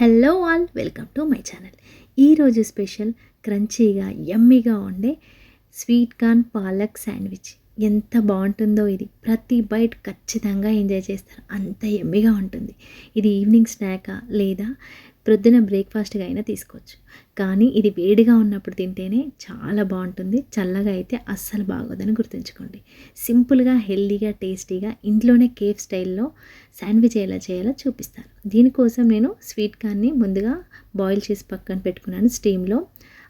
Hello all, welcome to my channel. ఈరోజు special క్రంచీగా యమ్మీగా ఉండే స్వీట్ కార్న్ పాలక్ శాండ్విచ్. ఎంత బాగుంటుందో ఇది. ప్రతి బైట్ ఖచ్చితంగా ఎంజాయ్ చేస్తారు, అంత యమ్మీగా ఉంటుంది. ఇది ఈవినింగ్ స్నాకా లేదా ప్రొద్దున బ్రేక్ఫాస్ట్గా అయినా తీసుకోవచ్చు. కానీ ఇది వేడిగా ఉన్నప్పుడు తింటేనే చాలా బాగుంటుంది. చల్లగా అయితే అస్సలు బాగోదని గుర్తుంచుకోండి. సింపుల్గా, హెల్దీగా, టేస్టీగా ఇంట్లోనే కేఫ్ స్టైల్లో శాండ్విచ్ ఎలా చేయాలో చూపిస్తాను. దీనికోసం నేను స్వీట్ కార్న్ని ముందుగా బాయిల్ చేసి పక్కన పెట్టుకున్నాను స్టీమ్లో.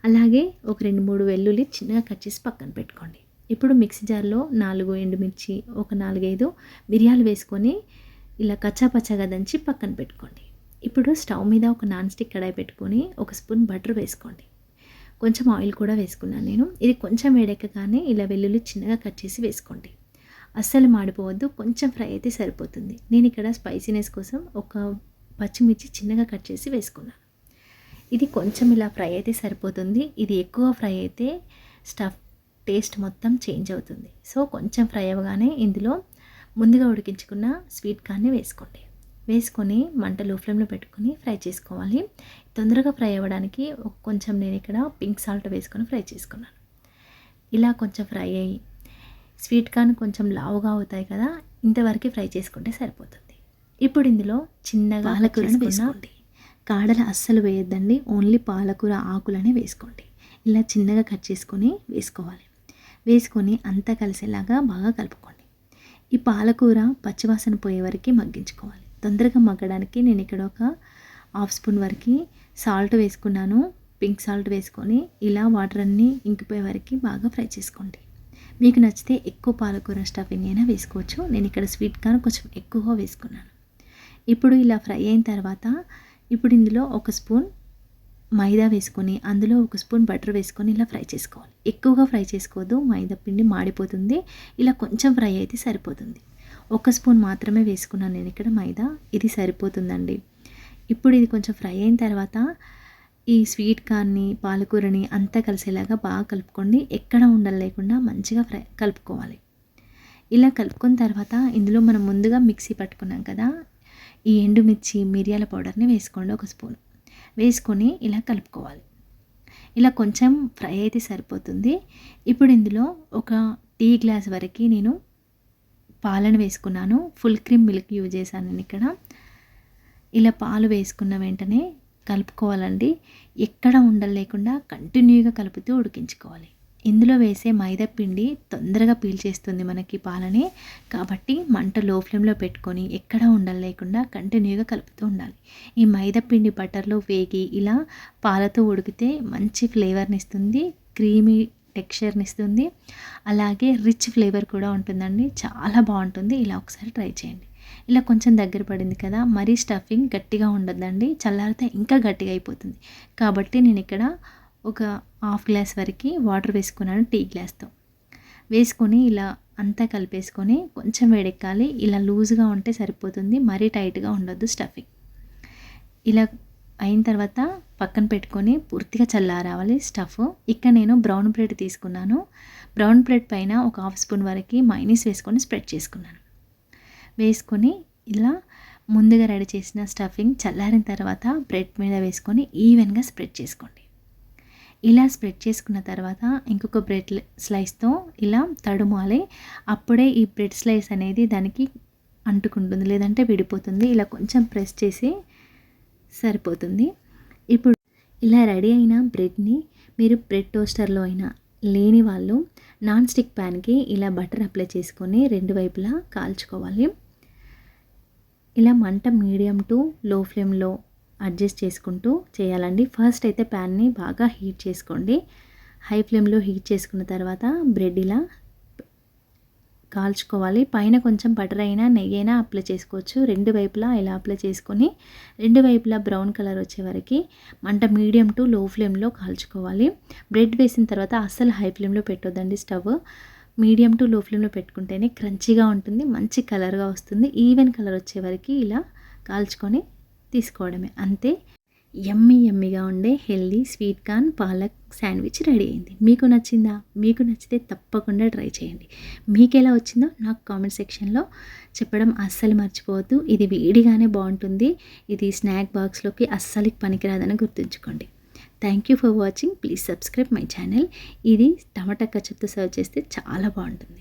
అలాగే ఒక 2-3 వెల్లుల్లి చిన్నగా కట్ చేసి పక్కన పెట్టుకోండి. ఇప్పుడు మిక్సీ జార్లో 4 ఎండుమిర్చి, ఒక 4-5 మిరియాలు వేసుకొని ఇలా కచ్చాపచ్చాగా దంచి పక్కన పెట్టుకోండి. ఇప్పుడు స్టవ్ మీద ఒక నాన్ స్టిక్ కడాయి పెట్టుకొని ఒక స్పూన్ బటర్ వేసుకోండి. కొంచెం ఆయిల్ కూడా వేసుకున్నాను నేను. ఇది కొంచెం వేడెక్కగానే ఇలా వెల్లుల్లి చిన్నగా కట్ చేసి వేసుకోండి. అస్సలు మాడిపోవద్దు, కొంచెం ఫ్రై అయితే సరిపోతుంది. నేను ఇక్కడ స్పైసీనెస్ కోసం ఒక పచ్చిమిర్చి చిన్నగా కట్ చేసి వేసుకున్నాను. ఇది కొంచెం ఇలా ఫ్రై అయితే సరిపోతుంది. ఇది ఎక్కువ ఫ్రై అయితే స్టఫ్ టేస్ట్ మొత్తం చేంజ్ అవుతుంది. సో కొంచెం ఫ్రై అవ్వగానే ఇందులో ముందుగా ఉడికించుకున్న స్వీట్ కార్న్ని వేసుకోండి. వేసుకొని మంట లో ఫ్లేమ్లో పెట్టుకొని ఫ్రై చేసుకోవాలి. తొందరగా ఫ్రై అవ్వడానికి కొంచెం నేను ఇక్కడ పింక్ సాల్ట్ వేసుకొని ఫ్రై చేసుకున్నాను. ఇలా కొంచెం ఫ్రై అయ్యి స్వీట్ కార్న్ కొంచెం లావుగా అవుతాయి కదా, ఇంతవరకు ఫ్రై చేసుకుంటే సరిపోతుంది. ఇప్పుడు ఇందులో చిన్నగా పాలకూరను వేసుకోండి. కాడలు అస్సలు వేయొద్దండి, ఓన్లీ పాలకూర ఆకులనే వేసుకోండి. ఇలా చిన్నగా కట్ చేసుకొని వేసుకోవాలి. వేసుకొని అంతా కలిసేలాగా బాగా కలుపుకోండి. ఈ పాలకూర పచ్చివాసన పోయే వరకు మగ్గించుకోవాలి. తొందరగా మగ్గడానికి నేను ఇక్కడ ఒక 1/2 స్పూన్ వరకు సాల్ట్ వేసుకున్నాను. పింక్ సాల్ట్ వేసుకొని ఇలా వాటర్ అన్నీ ఇంకిపోయే వరకు బాగా ఫ్రై చేసుకోండి. మీకు నచ్చితే ఎక్కువ పాలకూర స్టఫింగ్ అయినా వేసుకోవచ్చు. నేను ఇక్కడ స్వీట్ కార్న్ కొంచెం ఎక్కువగా వేసుకున్నాను. ఇప్పుడు ఇలా ఫ్రై అయిన తర్వాత ఇప్పుడు ఇందులో ఒక స్పూన్ మైదా వేసుకొని అందులో ఒక స్పూన్ బటర్ వేసుకొని ఇలా ఫ్రై చేసుకోవాలి. ఎక్కువగా ఫ్రై చేసుకోవద్దు, మైదా పిండి మాడిపోతుంది. ఇలా కొంచెం ఫ్రై అయితే సరిపోతుంది. ఒక స్పూన్ మాత్రమే వేసుకున్నాను నేను ఇక్కడ మైదా, ఇది సరిపోతుందండి. ఇప్పుడు ఇది కొంచెం ఫ్రై అయిన తర్వాత ఈ స్వీట్ కార్న్ని, పాలకూరని అంతా కలిసేలాగా బాగా కలుపుకోండి. ఎక్కడ ఉండలు లేకుండా మంచిగా కలుపుకోవాలి. ఇలా కలుపుకున్న తర్వాత ఇందులో మనం ముందుగా మిక్సీ పట్టుకున్నాం కదా, ఈ ఎండుమిర్చి, మిరియాల పౌడర్ని వేసుకోండి. ఒక స్పూన్ వేసుకొని ఇలా కలుపుకోవాలి. ఇలా కొంచెం ఫ్రై అయితే సరిపోతుంది. ఇప్పుడు ఇందులో ఒక టీ గ్లాస్ వరకు నేను పాలను వేసుకున్నాను. ఫుల్ క్రీమ్ మిల్క్ యూజ్ చేశాను నేను ఇక్కడ. ఇలా పాలు వేసుకున్న వెంటనే కలుపుకోవాలండి. ఎక్కడ ఉండలు లేకుండా కంటిన్యూగా కలుపుతూ ఉడికించుకోవాలి. ఇందులో వేసే మైదా పిండి తొందరగా పీల్చేస్తుంది మనకి పాలని, కాబట్టి మంట లో ఫ్లేమ్లో పెట్టుకొని ఎక్కడ ఉండలు లేకుండా కంటిన్యూగా కలుపుతూ ఉండాలి. ఈ మైదా పిండి బటర్లో వేగి ఇలా పాలతో ఉడికితే మంచి ఫ్లేవర్ని ఇస్తుంది, క్రీమీ టెక్స్చర్ని ఇస్తుంది. అలాగే రిచ్ ఫ్లేవర్ కూడా ఉంటుందండి, చాలా బాగుంటుంది. ఇలా ఒకసారి ట్రై చేయండి. ఇలా కొంచెం దగ్గర పడింది కదా, మరీ స్టఫింగ్ గట్టిగా ఉండొద్దండి, చల్లారితే ఇంకా గట్టిగా అయిపోతుంది. కాబట్టి నేను ఇక్కడ ఒక 1/2 గ్లాస్ వరకు వాటర్ వేసుకున్నాను టీ గ్లాస్తో. వేసుకొని ఇలా అంతా కలిపేసుకొని కొంచెం వేడెక్కాలి. ఇలా లూజ్గా ఉంటే సరిపోతుంది, మరీ టైట్గా ఉండొద్దు స్టఫింగ్. ఇలా అయిన తర్వాత పక్కన పెట్టుకొని పూర్తిగా చల్లారావాలి స్టఫ్. ఇక్కడ నేను బ్రౌన్ బ్రెడ్ తీసుకున్నాను. బ్రౌన్ బ్రెడ్ పైన ఒక 1/2 స్పూన్ వరకు మైనీస్ వేసుకొని స్ప్రెడ్ చేసుకున్నాను. వేసుకొని ఇలా ముందుగా రెడీ చేసిన స్టఫింగ్ చల్లారిన తర్వాత బ్రెడ్ మీద వేసుకొని ఈవెన్గా స్ప్రెడ్ చేసుకోండి. ఇలా స్ప్రెడ్ చేసుకున్న తర్వాత ఇంకొక బ్రెడ్ స్లైస్తో ఇలా తడుమాలి. అప్పుడే ఈ బ్రెడ్ స్లైస్ అనేది దానికి అంటుకుంటుంది, లేదంటే విడిపోతుంది. ఇలా కొంచెం ప్రెస్ చేసి సరిపోతుంది. ఇప్పుడు ఇలా రెడీ అయిన బ్రెడ్ని మీరు బ్రెడ్ టోస్టర్లో అయినా, లేని వాళ్ళు నాన్ స్టిక్ ప్యాన్కి ఇలా బటర్ అప్లై చేసుకొని 2 వైపులా కాల్చుకోవాలి. ఇలా మంట మీడియం టు లో ఫ్లేమ్లో అడ్జస్ట్ చేసుకుంటూ చేయాలండి. ఫస్ట్ అయితే ప్యాన్ని బాగా హీట్ చేసుకోండి. హై ఫ్లేమ్లో హీట్ చేసుకున్న తర్వాత బ్రెడ్ ఇలా కాల్చుకోవాలి. పైన కొంచెం బటర్ అయినా నెయ్యి అయినా అప్లై చేసుకోవచ్చు. 2 వైపులా ఇలా అప్లై చేసుకొని 2 వైపులా బ్రౌన్ కలర్ వచ్చే వరకు మంట మీడియం టు లో ఫ్లేమ్లో కాల్చుకోవాలి. బ్రెడ్ వేసిన తర్వాత అస్సలు హై ఫ్లేమ్లో పెట్టొద్దండి స్టవ్. మీడియం టు లో ఫ్లేమ్లో పెట్టుకుంటేనే క్రంచీగా ఉంటుంది, మంచి కలర్గా వస్తుంది. ఈవెన్ కలర్ వచ్చే వరకు ఇలా కాల్చుకొని తీసుకోవడమే, అంతే. యమ్మీగా ఉండే healthy sweet corn palak sandwich ready అయింది. మీకు నచ్చిందా? మీకు నచ్చితే తప్పకుండా ట్రై చేయండి. మీకు ఎలా వచ్చిందో నాకు కామెంట్ సెక్షన్లో చెప్పడం అస్సలు మర్చిపోవద్దు. ఇది వేడిగానే బాగుంటుంది. ఇది స్నాక్ బాక్స్లోకి అస్సలు పనికిరాదని గుర్తుంచుకోండి. Thank you for watching. Please subscribe my channel. ఇది టమాటా కచప్తో సర్వ్ చేస్తే చాలా బాగుంటుంది.